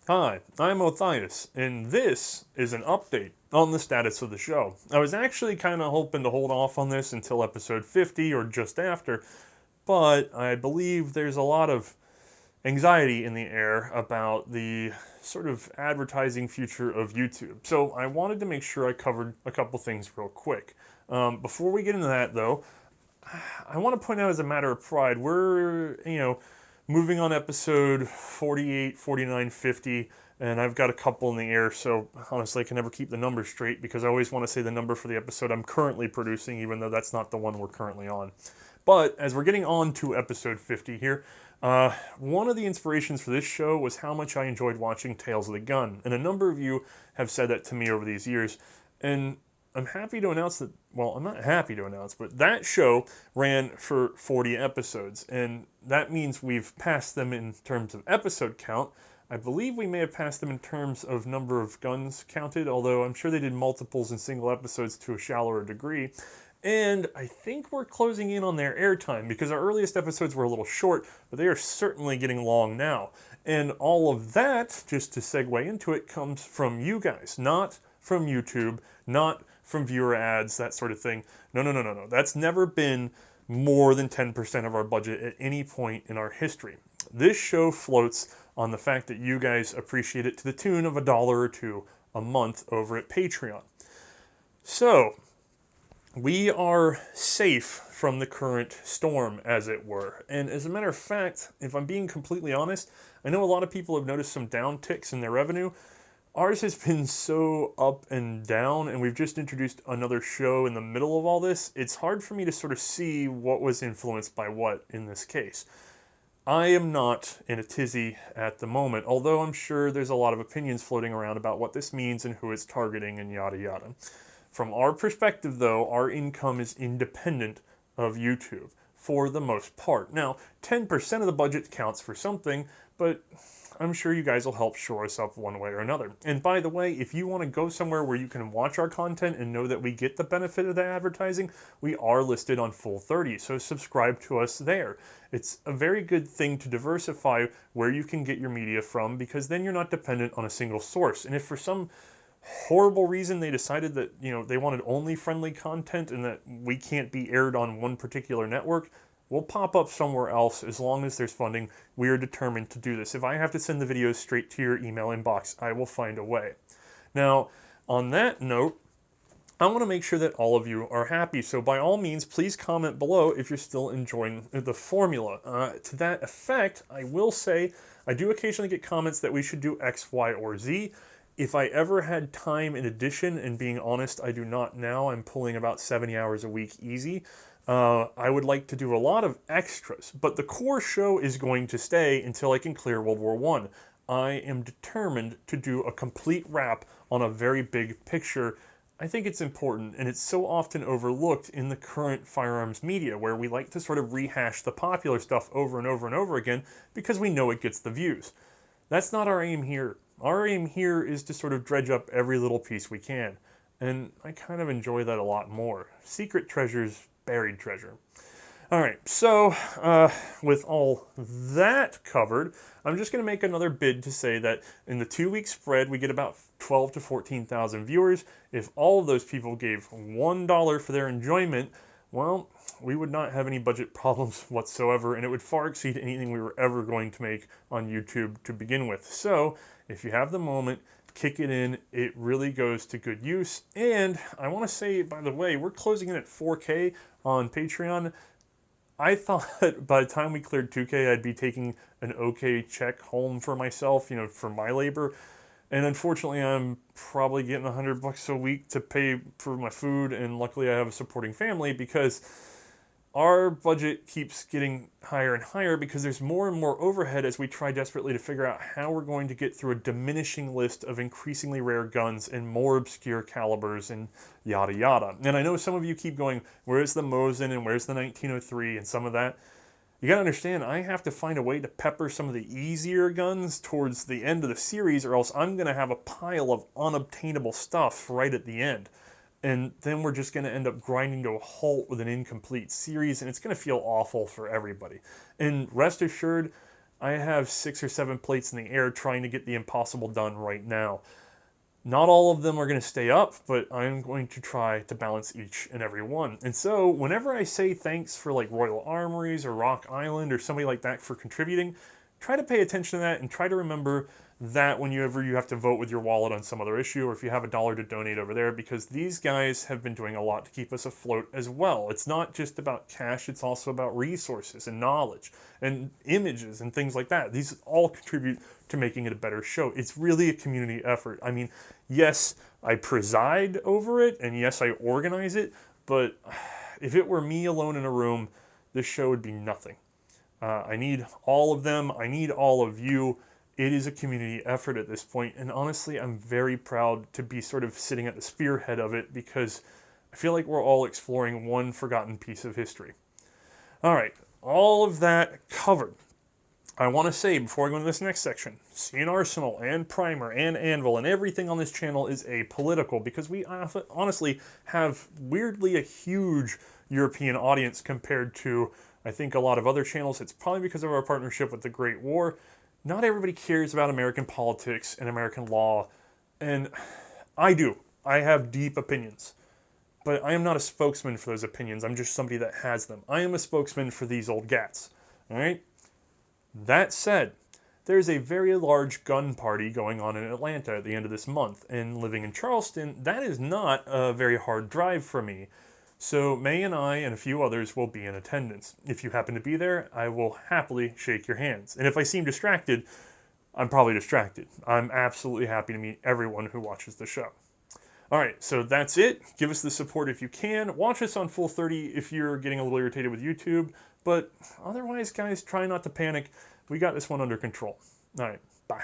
Hi, I'm Matthias, and this is an update on the status of the show. I was actually kind of hoping to hold off on this until episode 50 or just after, but I believe there's a lot of anxiety in the air about the sort of advertising future of YouTube. So I wanted to make sure I covered a couple things real quick. Before we get into that, though, I want to point out as a matter of pride, we're moving on episode 48, 49, 50, and I've got a couple in the air, so honestly, I can never keep the numbers straight because I always want to say the number for the episode I'm currently producing, even though that's not the one we're currently on. But as we're getting on to episode 50 here, one of the inspirations for this show was how much I enjoyed watching Tales of the Gun, and a number of you have said that to me over these years, and I'm happy to announce that, well, I'm not happy to announce, but that show ran for 40 episodes, and that means we've passed them in terms of episode count. I believe we may have passed them in terms of number of guns counted, although I'm sure they did multiples in single episodes to a shallower degree. And I think we're closing in on their airtime because our earliest episodes were a little short, but they are certainly getting long now. And all of that, just to segue into it, comes from you guys, not from YouTube, not from viewer ads, that sort of thing. No. That's never been more than 10% of our budget at any point in our history. This show floats on the fact that you guys appreciate it to the tune of $1 or $2 a month over at Patreon. So, we are safe from the current storm, as it were. And as a matter of fact, if I'm being completely honest, I know a lot of people have noticed some downticks in their revenue. Ours has been so up and down, and we've just introduced another show in the middle of all this. It's hard for me to sort of see what was influenced by what in this case. I am not in a tizzy at the moment, although I'm sure there's a lot of opinions floating around about what this means and who it's targeting and yada yada. From our perspective, though, our income is independent of YouTube for the most part. Now, 10% of the budget counts for something, but I'm sure you guys will help shore us up one way or another. And by the way, if you want to go somewhere where you can watch our content and know that we get the benefit of the advertising, we are listed on Full30, so subscribe to us there. It's a very good thing to diversify where you can get your media from because then you're not dependent on a single source. And if for some horrible reason they decided that they wanted only friendly content and that we can't be aired on one particular network, we'll pop up somewhere else as long as there's funding. We are determined to do this. If I have to send the videos straight to your email inbox, I will find a way. Now, on that note, I want to make sure that all of you are happy. So by all means, please comment below if you're still enjoying the formula. To that effect, I will say I do occasionally get comments that we should do X, Y, or Z. If I ever had time in addition, and being honest, I do not now. I'm pulling about 70 hours a week easy. I would like to do a lot of extras, but the core show is going to stay until I can clear World War I. I am determined to do a complete wrap on a very big picture. I think it's important, and it's so often overlooked in the current firearms media, where we like to sort of rehash the popular stuff over and over and over again because we know it gets the views. That's not our aim here. Our aim here is to sort of dredge up every little piece we can, and I kind of enjoy that a lot more. Secret treasures, buried treasure. All right, so with all that covered, I'm just going to make another bid to say that in the 2-week spread, we get about 12 to 14,000 viewers. If all of those people gave $1 for their enjoyment, well, we would not have any budget problems whatsoever, and it would far exceed anything we were ever going to make on YouTube to begin with. So, if you have the moment, kick it in. It really goes to good use. And I want to say, by the way, we're closing in at 4K on Patreon. I thought by the time we cleared 2K, I'd be taking an okay check home for myself, for my labor. And unfortunately, I'm probably getting $100 a week to pay for my food, and luckily I have a supporting family because our budget keeps getting higher and higher because there's more and more overhead as we try desperately to figure out how we're going to get through a diminishing list of increasingly rare guns and more obscure calibers and yada yada. And I know some of you keep going, where's the Mosin and where's the 1903 and some of that. You gotta understand, I have to find a way to pepper some of the easier guns towards the end of the series, or else I'm gonna have a pile of unobtainable stuff right at the end. And then we're just gonna end up grinding to a halt with an incomplete series, and it's gonna feel awful for everybody. And rest assured, I have 6 or 7 plates in the air trying to get the impossible done right now. Not all of them are going to stay up, but I'm going to try to balance each and every one. And so whenever I say thanks for like Royal Armories or Rock Island or somebody like that for contributing, try to pay attention to that and try to remember that whenever you have to vote with your wallet on some other issue, or if you have $1 to donate over there, because these guys have been doing a lot to keep us afloat as well. It's not just about cash, it's also about resources and knowledge and images and things like that. These all contribute to making it a better show. It's really a community effort. I mean, yes, I preside over it, and yes, I organize it, but if it were me alone in a room, this show would be nothing. I need all of them. I need all of you. It is a community effort at this point, and honestly, I'm very proud to be sort of sitting at the spearhead of it because I feel like we're all exploring one forgotten piece of history. All right, all of that covered. I want to say before I go into this next section, C&Rsenal and Primer and Anvil and everything on this channel is apolitical because we honestly have weirdly a huge European audience compared to, I think, a lot of other channels. It's probably because of our partnership with the Great War. Not everybody cares about American politics and American law, and I do. I have deep opinions, but I am not a spokesman for those opinions. I'm just somebody that has them. I am a spokesman for these old gats, all right? That said, there's a very large gun party going on in Atlanta at the end of this month, and living in Charleston, that is not a very hard drive for me. So May and I and a few others will be in attendance. If you happen to be there, I will happily shake your hands. And if I seem distracted, I'm probably distracted. I'm absolutely happy to meet everyone who watches the show. All right, so that's it. Give us the support if you can. Watch us on Full 30 if you're getting a little irritated with YouTube. But otherwise, guys, try not to panic. We got this one under control. All right, bye.